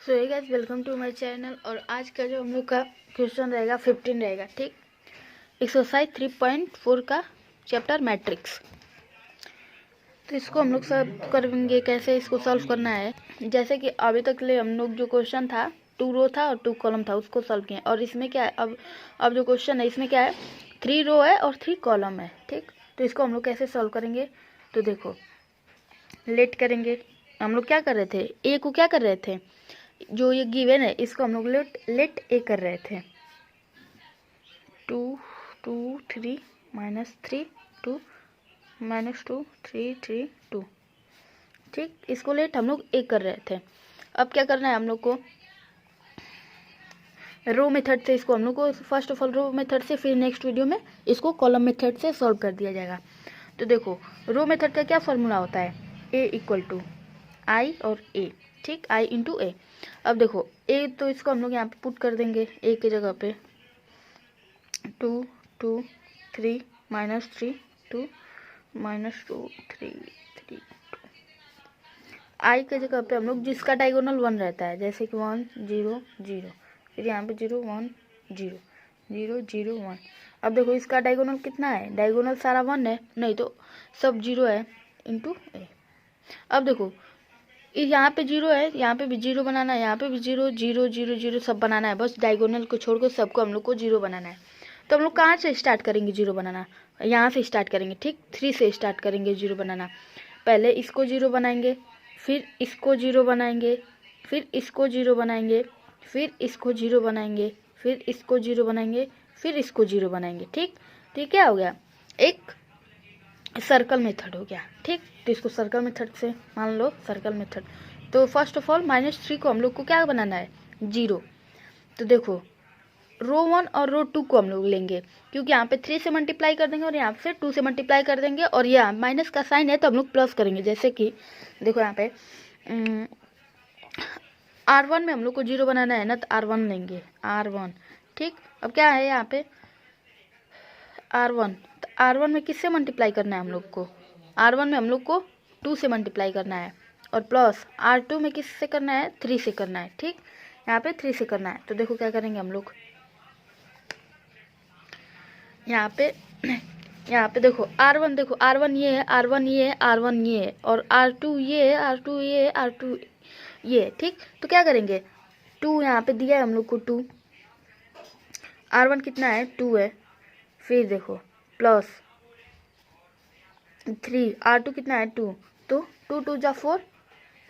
So hey guys, welcome to my channel. और आज का जो हम लोग का क्वेश्चन रहेगा 15 रहेगा, ठीक। एक्सरसाइज 3.4 का चैप्टर मैट्रिक्स। तो इसको हम लोग सब करेंगे, कैसे इसको सॉल्व करना है। जैसे कि अभी तक ले हम लोग जो क्वेश्चन था 2 रो था और 2 कॉलम था, उसको सॉल्व किए। और इसमें क्या है, अब जो क्वेश्चन है इसमें क्या है, 3 रो है और 3 कॉलम है, ठीक। तो इसको हम लोग कैसे सॉल्व करेंगे, तो देखो लेट करेंगे। हम लोग क्या कर रहे थे, ए को क्या कर रहे थे, जो ये गिवन है इसको हम लोग लेट ए कर रहे थे। 2 2 3 -3 2 -2 3 3 2, ठीक। इसको लेट हम लोग ए कर रहे थे। अब क्या करना है हम लोग को, रो मेथड से इसको हम लोग को first of all row method से, फिर नेक्स्ट वीडियो में इसको कॉलम मेथड से सॉल्व कर दिया जाएगा। तो देखो रो मेथड का क्या फॉर्मूला होता है, ए इक्वल टू आई और ए, ठीक, आई इंटू ए। अब देखो ए, तो इसको हम लोग यहाँ पे पुट कर देंगे ए की जगह पे 2 2 3 -3 2 -2 3 3 2। आई की जगह पे हम लोग जिसका डायगोनल 1 रहता है, जैसे कि 1 0 0, फिर यहाँ पे 0 1 0 0 0 1। अब देखो इसका डायगोनल कितना है, डायगोनल सारा 1 है, नहीं तो सब 0 है इंटू ए। अब देखो यहाँ पे 0 है, यहाँ पे भी 0 बनाना है, यहाँ पे भी 0 0 0 0 सब बनाना है, बस डायगोनल को छोड़कर सबको हम लोग को 0 बनाना है। तो हम लोग कहाँ से स्टार्ट करेंगे 0 बनाना, यहाँ से स्टार्ट करेंगे, ठीक। 3 से स्टार्ट करेंगे 0 बनाना। पहले इसको 0 बनाएंगे, फिर इसको 0 बनाएंगे, फिर इसको 0 बनाएंगे, फिर इसको 0 बनाएंगे, फिर इसको 0 बनाएंगे, फिर इसको 0 बनाएंगे, ठीक। ठीक, क्या हो गया, एक सर्कल मेथड हो गया, ठीक। तो इसको सर्कल मेथड से मान लो, सर्कल मेथड। तो फर्स्ट ऑफ ऑल -3 को हम लोग को क्या बनाना है, 0। तो देखो रो 1 और रो 2 को हम लोग लेंगे, क्योंकि यहाँ पे 3 से मल्टीप्लाई कर देंगे और यहाँ पे 2 से मल्टीप्लाई कर देंगे, और यहाँ माइनस का साइन है तो हम लोग प्लस करेंगे। जैसे कि देखो यहाँ पे R1 में हम लोग को 0 बनाना है ना, तो R1 लेंगे, R1, ठीक। अब क्या है यहाँ पे R1, तो R1 में किससे मल्टीप्लाई करना है हम लोग को, R1 में हम लोग को 2 से मल्टीप्लाई करना है, और प्लस R2 में किससे करना है, 3 से करना है, ठीक। यहाँ पे 3 से करना है। तो देखो क्या करेंगे हम लोग, यहाँ पे देखो R1, देखो R1 ये है, R1 ये है, R1 ये है, और R2 ये है, R2 ये है, R2 ये है, ठीक। तो क्या करेंगे, 2 यहाँ पे दिया है हम लोग को 2, R1 कितना है 2 है, फिर देखो प्लस 3, R2 कितना है 2, तो 2 2 जा 4,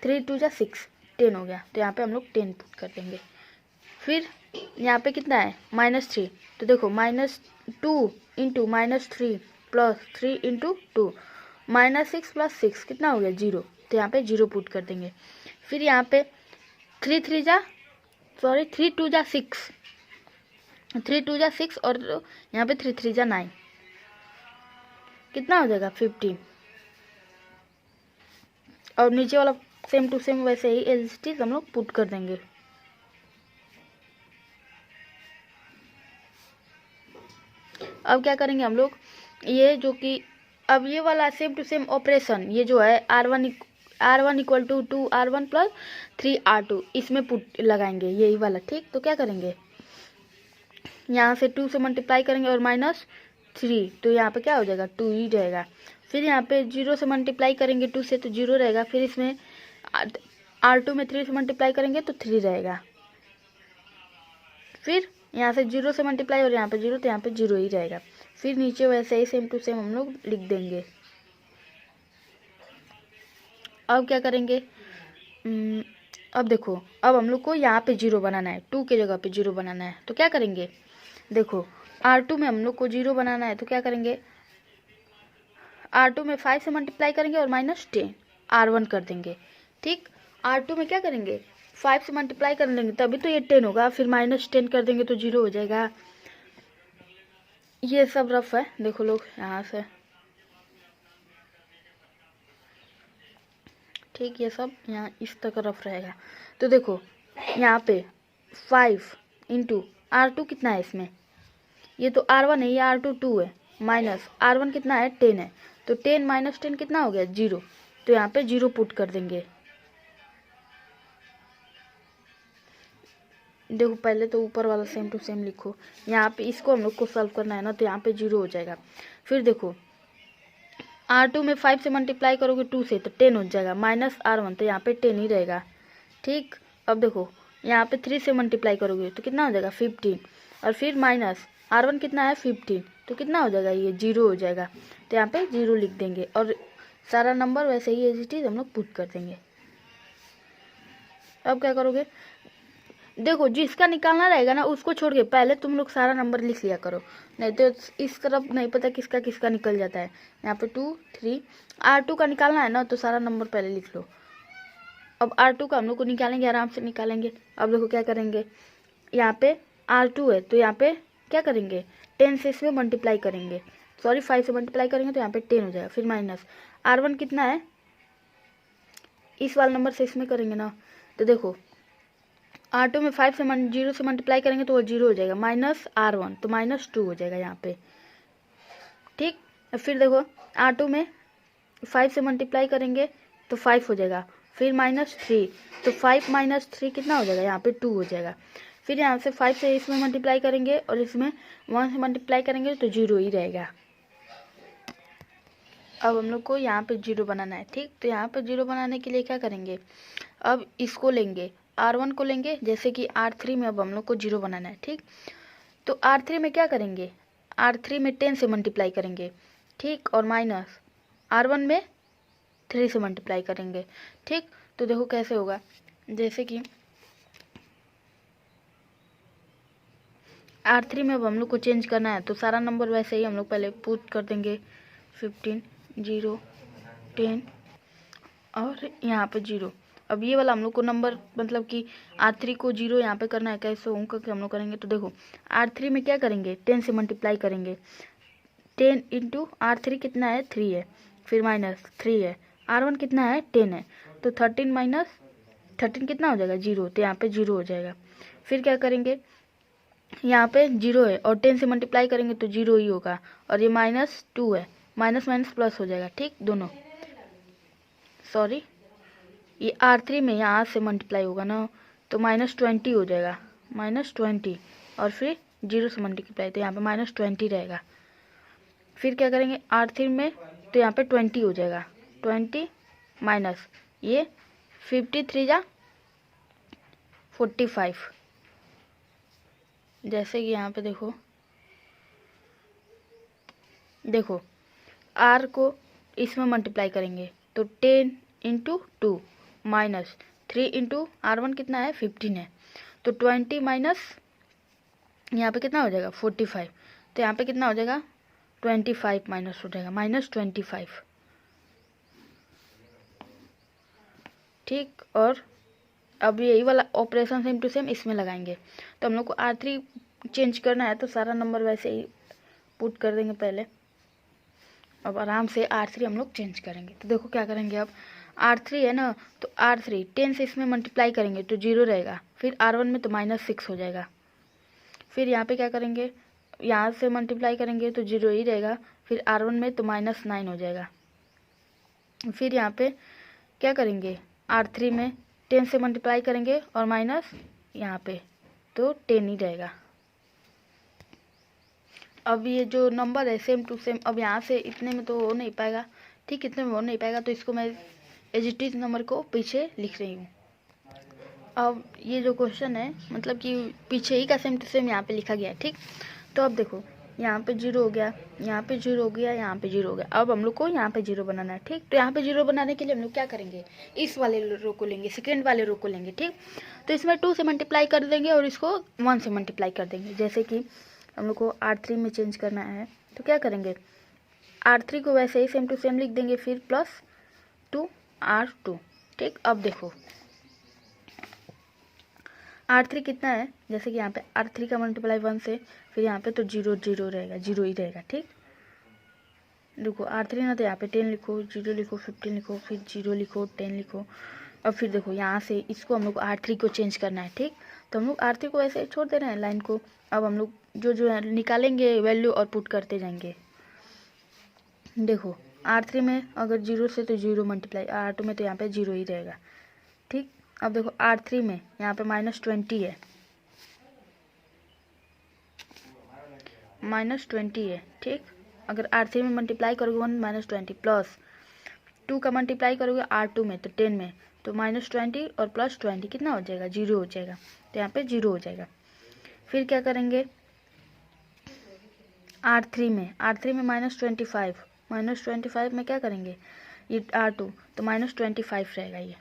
3 2 जा 6, 10 हो गया। तो यहाँ पे हम लोग 10 पुट कर देंगे। फिर यहाँ पे कितना है -3, तो देखो -2 इंटू -3 प्लस 3 इंटू 2, -6 प्लस 6 कितना हो गया 0। तो यहाँ पे 0 पुट कर देंगे। फिर यहाँ पे 3 2 जा 6, 3 2 जा 6, और यहाँ पे 3 3 जा 9, कितना हो जाएगा 15। और नीचे वाला सेम टू सेम वैसे ही एज इट इज हम लोग पुट कर देंगे। अब क्या करेंगे हम लोग, ये जो कि अब ये वाला सेम टू सेम ऑपरेशन, ये जो है R1 equal to 2 R1 plus 3 R2, इसमें पुट लगाएंगे यही वाला, ठीक। तो क्या करेंगे, यहाँ से 2 से मल्टीप्लाई करेंगे और -3, तो यहाँ पे क्या हो जाएगा 2 ही रहेगा। फिर यहाँ पे 0 से मल्टीप्लाई करेंगे 2 से, तो 0 रहेगा। फिर इसमें R2 में 3 से मल्टीप्लाई करेंगे तो 3 रहेगा। फिर यहाँ से 0 से मल्टीप्लाई और यहाँ पे 0, तो यहाँ पे 0 ही रहेगा। फिर नीचे वैसे ही सेम टू सेम हम लोग लिख देंगे। अब क्या करेंगे, अब देखो अब हम लोग को यहाँ पे 0 बनाना है, 2 के जगह पे 0 बनाना है। तो क्या करेंगे, देखो R2 में हम लोग को 0 बनाना है, तो क्या करेंगे, R2 में 5 से मल्टीप्लाई करेंगे और -10 R1 कर देंगे, ठीक। R2 में क्या करेंगे, 5 से मल्टीप्लाई कर लेंगे तभी तो ये 10 होगा, फिर -10 कर देंगे तो 0 हो जाएगा। ये सब रफ है, देखो लोग यहाँ से, ठीक। ये सब यहाँ इस तक रफ रहेगा। तो देखो यहाँ पे 5 इंटू R2 कितना है इसमें, ये तो R1 है, ये R2 2 है, माइनस R1 कितना है 10 है, तो 10 - 10 कितना हो गया 0। तो यहाँ पे 0 पुट कर देंगे। देखो पहले तो ऊपर वाला सेम टू सेम लिखो, यहाँ पे इसको हम लोग को सॉल्व करना है ना, तो यहाँ पे 0 हो जाएगा। फिर देखो R2 में 5 से मल्टीप्लाई करोगे 2 से तो 10 हो जाएगा, माइनस R1 तो यहाँ पे 10 ही रहेगा। ठीक, अब देखो यहाँ पे 3 से मल्टीप्लाई करोगे तो कितना हो जाएगा 15, और फिर माइनस R1 कितना है 15, तो कितना हो जाएगा ये 0 हो जाएगा, तो यहाँ पे 0 लिख देंगे और सारा नंबर वैसे ही एज इट इज हम लोग पुट कर देंगे। अब क्या करोगे, देखो जिसका निकालना रहेगा ना उसको छोड़ के पहले तुम लोग सारा नंबर लिख लिया करो, नहीं तो इस तरफ नहीं पता किसका किसका निकल जाता है। यहाँ पे 2 3 R2 का निकालना है ना, तो सारा नंबर पहले लिख लो। अब R2 का हम लोग को निकालेंगे, आराम से निकालेंगे। अब देखो क्या करेंगे, यहाँ पे R2 है तो यहाँ पे क्या करेंगे 10 से इसमें मल्टीप्लाई करेंगे, सॉरी 5 से मल्टीप्लाई करेंगे तो यहाँ पे 10 हो जाएगा। फिर माइनस R1 कितना है, इस वाले नंबर से इसमें करेंगे ना, तो देखो R2 में 5 से 0 से मल्टीप्लाई करेंगे तो वो 0 हो जाएगा, माइनस R1 तो -2 हो जाएगा यहाँ पे। ठीक, फिर देखो R2 में 5 से मल्टीप्लाई करेंगे तो 5 हो जाएगा, फिर -3 तो 5 - 3 कितना हो जाएगा, यहाँ पे 2 हो जाएगा। फिर यहाँ से 5 से इसमें मल्टीप्लाई करेंगे और इसमें 1 से मल्टीप्लाई करेंगे तो 0 ही रहेगा। अब हम लोग को यहाँ पे 0 बनाना है। ठीक, तो यहाँ पे 0 बनाने के लिए क्या करेंगे, अब इसको लेंगे R1 को लेंगे, जैसे कि R3 में अब हम लोग को 0 बनाना है। ठीक, तो R3 में क्या करेंगे, R3 में 10 से मल्टीप्लाई करेंगे। ठीक, और माइनस R1 में 3 से मल्टीप्लाई करेंगे। ठीक, तो देखो कैसे होगा, जैसे कि R3 में अब हम लोग को चेंज करना है तो सारा नंबर वैसे ही हम लोग पहले पुट कर देंगे, 15 0 10 और यहाँ पे 0। अब ये वाला हम लोग को नंबर मतलब कि R3 को 0 यहाँ पे करना है, कैसे होगा कि हम लोग करेंगे, तो देखो R3 में क्या करेंगे 10 से मल्टीप्लाई करेंगे, 10 इंटू R3 कितना है 3 है, फिर माइनस 3 है, R1 कितना है 10 है, तो 13 माइनस 13 कितना हो जाएगा 0, तो यहाँ पे 0 हो जाएगा। फिर क्या करेंगे, यहाँ पे 0 है और 10 से मल्टीप्लाई करेंगे तो 0 ही होगा, और ये -2 है, माइनस माइनस प्लस हो जाएगा। ठीक, दोनों सॉरी ये R3 में यहाँ से मल्टीप्लाई होगा ना तो -20 हो जाएगा, -20 और फिर 0 से मल्टीप्लाई तो यहाँ पे -20 रहेगा। फिर क्या करेंगे R3 में, तो यहाँ पे 20 हो जाएगा, 20 माइनस ये 53 जा 45, जैसे कि यहाँ पे देखो R को इसमें मल्टीप्लाई करेंगे तो 10 इंटू 2 माइनस 3 इंटू R1 कितना है 15 है, तो 20 माइनस यहाँ पे कितना हो जाएगा 45, तो यहाँ पे कितना हो जाएगा 25 माइनस हो जाएगा, -25। ठीक, और अब यही वाला ऑपरेशन सेम टू सेम इसमें लगाएंगे। तो हम लोग को R3 चेंज करना है तो सारा नंबर वैसे ही पुट कर देंगे पहले, अब आराम से R3 हम लोग चेंज करेंगे। तो देखो क्या करेंगे, अब R3 है ना, तो R3 10 से इसमें मल्टीप्लाई करेंगे तो 0 रहेगा, फिर R1 में तो -6 हो जाएगा। फिर यहाँ पे क्या करेंगे, यहाँ से मल्टीप्लाई करेंगे तो 0 ही रहेगा, फिर R1 में तो -9 हो जाएगा। फिर यहाँ पे क्या करेंगे, R3 में 10 से मल्टीप्लाई करेंगे और माइनस यहाँ पे तो 10 ही रहेगा। अब ये जो नंबर है सेम टू सेम, अब यहाँ से इतने में तो हो नहीं पाएगा। ठीक, इतने में हो नहीं पाएगा तो इसको मैं एज इट इज नंबर को पीछे लिख रही हूँ। अब ये जो क्वेश्चन है मतलब कि पीछे ही का सेम टू सेम यहाँ पे लिखा गया है। ठीक, तो अब देखो यहाँ पे 0 हो गया, यहाँ पे 0 हो गया, यहाँ पे 0 हो गया। अब हम लोग को यहाँ पे 0 बनाना है। ठीक, तो यहाँ पे 0 बनाने के लिए हम लोग क्या करेंगे, इस वाले रो को लेंगे, सेकेंड वाले रो को लेंगे। ठीक, तो इसमें 2 से मल्टीप्लाई कर देंगे और इसको 1 से मल्टीप्लाई कर देंगे। जैसे कि हम लोग को R3 में चेंज करना है तो क्या करेंगे, R3 को वैसे ही सेम टू सेम लिख देंगे, फिर प्लस 2 R2। ठीक, अब देखो R3 कितना है, जैसे कि यहाँ पे R3 का मल्टीप्लाई 1 से, फिर यहाँ पे तो 0 0 रहेगा, 0 ही रहेगा। ठीक, देखो R3 ना, तो यहाँ पे 10 लिखो, 0 लिखो, 15 लिखो, फिर 0 लिखो, 10 लिखो। अब फिर देखो यहाँ से इसको हम लोग R3 को चेंज करना है। ठीक, तो हम लोग R3 को ऐसे छोड़ दे रहे हैं लाइन को। अब हम लोग जो निकालेंगे वैल्यू और पुट करते जाएंगे। देखो R3 में अगर 0 से तो 0 मल्टीप्लाई, R2 में तो यहाँ पे 0 ही रहेगा। ठीक, अब देखो R3 में यहाँ पे -20 है, -20 है, ठीक। अगर R3 में मल्टीप्लाई करोगे 1 -20 प्लस 2 का मल्टीप्लाई करोगे R2 में तो 10 में, तो -20 और +20 कितना हो जाएगा, 0 हो जाएगा। तो यहाँ पे 0 हो जाएगा। फिर क्या करेंगे R3 में -25 में क्या करेंगे, ये R2 तो -25 रहेगा ये,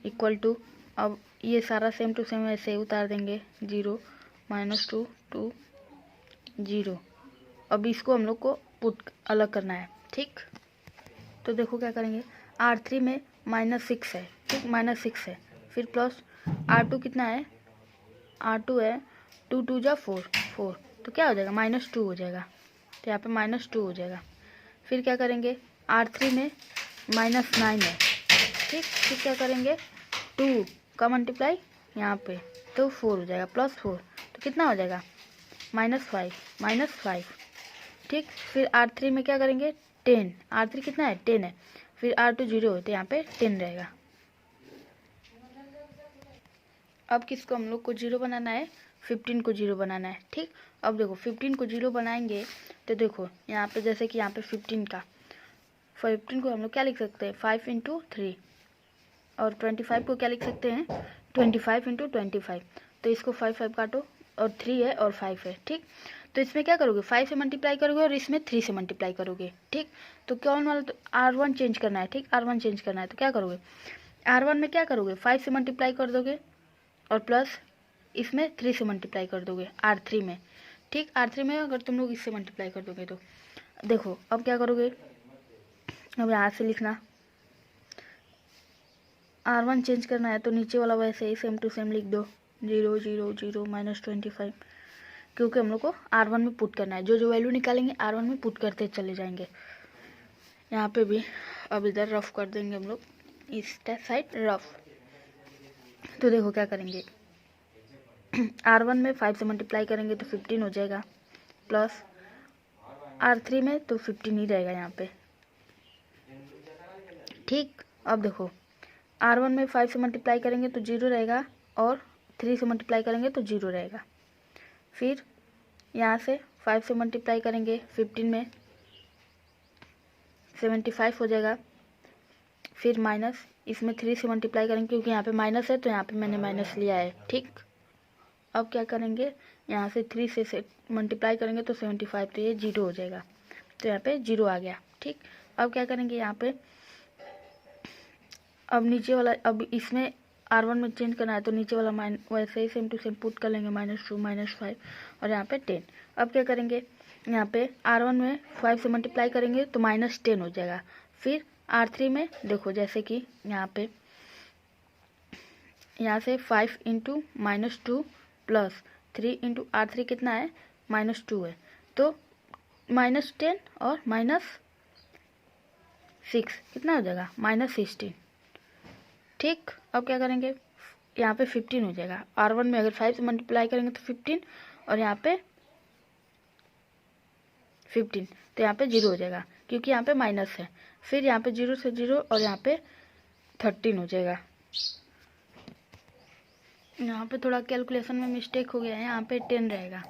इक्वल टू, अब ये सारा सेम टू सेम ऐसे उतार देंगे, 0 -2 2 0। अब इसको हम लोग को पुट अलग करना है, ठीक। तो देखो क्या करेंगे, R3 में -6 है, ठीक, -6 है, फिर प्लस R2 कितना है, R2 है 2 2 जा 4 4, तो क्या हो जाएगा, -2 हो जाएगा। तो यहाँ पे -2 हो जाएगा। फिर क्या करेंगे, R3 में -9 है, ठीक। फिर क्या करेंगे, 2 का मल्टीप्लाई यहाँ पे तो 4 हो जाएगा, +4 तो कितना हो जाएगा, -5 ठीक। फिर R3 में क्या करेंगे, 10, R3 कितना है, 10 है, फिर R2 0 है तो यहाँ पे 10 रहेगा। अब किसको हम लोग को 0 बनाना है, 15 को 0 बनाना है, ठीक। अब देखो 15 को 0 बनाएंगे तो देखो यहाँ पे, जैसे कि यहाँ पे 15 को हम लोग क्या लिख सकते हैं, 5 × 3, और 25 को क्या लिख सकते हैं, 25 × 25। तो इसको 5 5 काटो, और 3 है और 5 है, ठीक। तो इसमें क्या करोगे, 5 से मल्टीप्लाई करोगे और इसमें 3 से मल्टीप्लाई करोगे, ठीक। तो कौन वाला, तो R1 चेंज करना है, ठीक, R1 चेंज करना है। तो क्या करोगे, R1 में क्या करोगे, 5 से मल्टीप्लाई कर दोगे और प्लस इसमें 3 से मल्टीप्लाई कर दोगे R3 में, ठीक। R3 में अगर तुम लोग इससे मल्टीप्लाई कर दोगे तो देखो अब क्या करोगे, अब यहाँ से लिखना, R1 चेंज करना है तो नीचे वाला वैसे ही सेम टू सेम लिख दो, 0 0 0 -25, क्योंकि हम लोग को R1 में पुट करना है। जो जो वैल्यू निकालेंगे R1 में पुट करते चले जाएंगे। यहाँ पे भी अब इधर रफ कर देंगे हम लोग, इस साइड रफ। तो देखो क्या करेंगे, R1 में 5 से मल्टीप्लाई करेंगे तो 15 हो जाएगा, प्लस R3 में तो 15 ही रहेगा यहाँ पे, ठीक। अब देखो R1 में 5 से मल्टीप्लाई करेंगे तो 0 रहेगा, और 3 से मल्टीप्लाई करेंगे तो 0 रहेगा। फिर यहाँ से 5 से मल्टीप्लाई करेंगे 15 में 75 हो जाएगा, फिर माइनस इसमें 3 से मल्टीप्लाई करेंगे, क्योंकि यहाँ पे माइनस है तो यहाँ पे मैंने माइनस लिया है, ठीक। अब क्या करेंगे, यहाँ से 3 से मल्टीप्लाई करेंगे तो 75, तो ये 0 हो जाएगा। तो यहाँ पे 0 आ गया, ठीक। अब क्या करेंगे, यहाँ पे अब नीचे वाला, अब इसमें R1 में चेंज करना है तो नीचे वाला वैसे ही सेम टू सेम पुट कर लेंगे, -2 -5 और यहाँ पे 10। अब क्या करेंगे, यहाँ पे R1 में 5 से मल्टीप्लाई करेंगे तो -10 हो जाएगा। फिर R3 में देखो, जैसे कि यहाँ से 5 × -2 प्लस 3 × R3 कितना है, -2 है, तो -10 और -6 कितना हो जाएगा, -16, ठीक। अब क्या करेंगे, यहाँ पे 15 हो जाएगा। R1 में अगर 5 से मल्टीप्लाई करेंगे तो 15, और यहाँ पे 15, तो यहाँ पे 0 हो जाएगा, क्योंकि यहाँ पे माइनस है। फिर यहाँ पे 0 से 0 और यहाँ पे 13 हो जाएगा। यहाँ पे थोड़ा कैलकुलेशन में मिस्टेक हो गया है, यहाँ पे 10 रहेगा,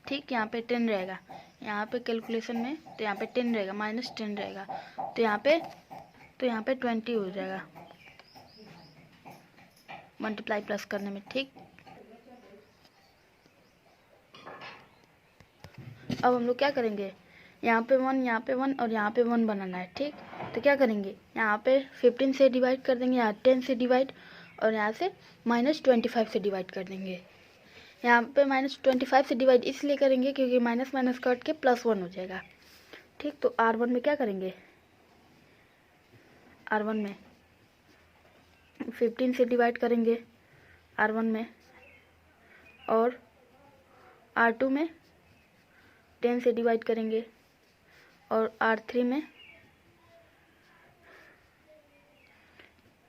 ठीक। यहाँ पे 10 रहेगा, यहाँ पे कैलकुलेशन में, तो यहाँ पे 10 रहेगा, -10 रहेगा, तो यहाँ पे 20 हो जाएगा मल्टीप्लाई प्लस करने में, ठीक। अब हम लोग क्या करेंगे, यहाँ पे 1, यहाँ पे 1 और यहाँ पे 1 बनाना है, ठीक। तो क्या करेंगे, यहाँ पे 15 से डिवाइड कर देंगे, यहाँ 10 से डिवाइड, और यहाँ से -25 से डिवाइड कर देंगे। यहाँ पे -25 से डिवाइड इसलिए करेंगे क्योंकि माइनस माइनस कट के +1 हो जाएगा, ठीक। तो R1 में क्या करेंगे, R1 में 15 से डिवाइड करेंगे R1 में, और R2 में 10 से डिवाइड करेंगे, और R3 में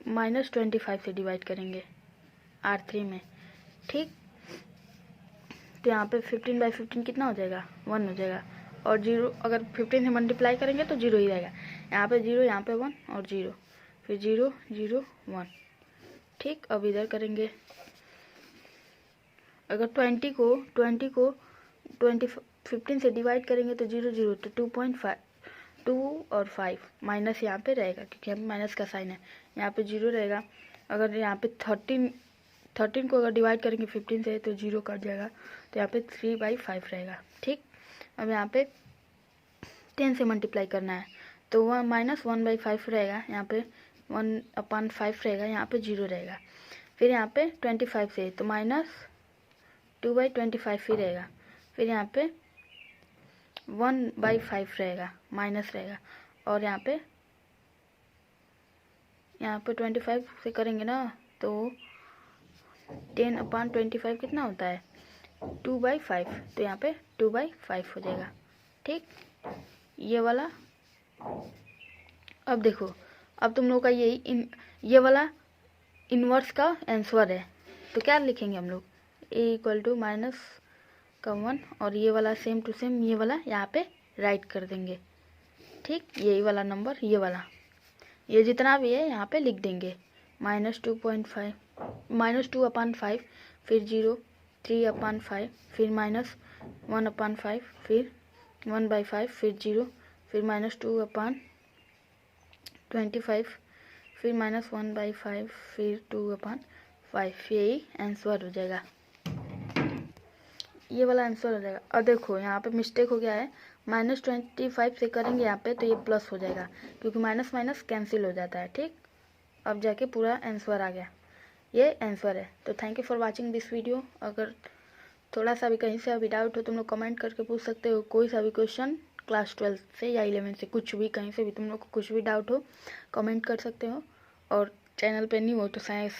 -25 से डिवाइड करेंगे R3 में, ठीक। तो यहाँ पे 15/15 कितना हो जाएगा, 1 हो जाएगा, और 0 अगर 15 से मल्टीप्लाई करेंगे तो 0 ही रहेगा। यहाँ पे 0, यहाँ पे 1 और 0, फिर 0 0 1, ठीक। अब इधर करेंगे, अगर 20 को 15 से डिवाइड करेंगे तो 0 0, तो 2.5 2 और 5 माइनस यहाँ पे रहेगा क्योंकि यहाँ माइनस का साइन है, यहाँ पे 0 रहेगा। अगर यहाँ पे 13 को अगर डिवाइड करेंगे 15 से तो 0 कट जाएगा, तो यहाँ पे 3/5 रहेगा। ठीक, अब यहाँ पे 10 से मल्टीप्लाई करना है तो वह -1/5 रहेगा, यहाँ पे 1/5 रहेगा, यहाँ पे 0 रहेगा। फिर यहाँ पे 25 से तो -2/25 ही रहेगा। फिर यहाँ पे 1/5 रहेगा, माइनस रहेगा। और यहाँ पे 25 से करेंगे ना तो 10/25 कितना होता है 2/5, तो यहाँ पे 2/5 हो जाएगा। ठीक, ये वाला। अब देखो, अब तुम लोग का ये वाला इन्वर्स का आंसर है, तो क्या लिखेंगे हम लोग, a = -1 और ये वाला सेम टू सेम ये वाला यहाँ पे राइट कर देंगे। ठीक, यही वाला नंबर, ये वाला, ये जितना भी है यहाँ पे लिख देंगे। -2.5 -2/5, फिर 0, 3/5, फिर -1/5, फिर 1/5, फिर 0, फिर -2/25, फिर -1/5, फिर 2/5। यही आंसर हो जाएगा, ये वाला आंसर हो जाएगा। और देखो यहाँ पे मिस्टेक हो गया है, -25 से करेंगे यहाँ पे तो ये प्लस हो जाएगा क्योंकि माइनस माइनस कैंसिल हो जाता है। ठीक, अब जाके पूरा आंसर आ गया, ये आंसर है। तो thank you for watching this video. अगर थोड़ा सा भी कहीं से अभी डाउट हो तुम लोग कमेंट करके पूछ सकते हो, कोई सा भी क्वेश्चन क्लास 12 से या 11 से, कुछ भी कहीं से भी तुम लोग को कुछ भी डाउट हो कमेंट कर सकते हो। और चैनल पे न्यू हो तो सब्सक्राइब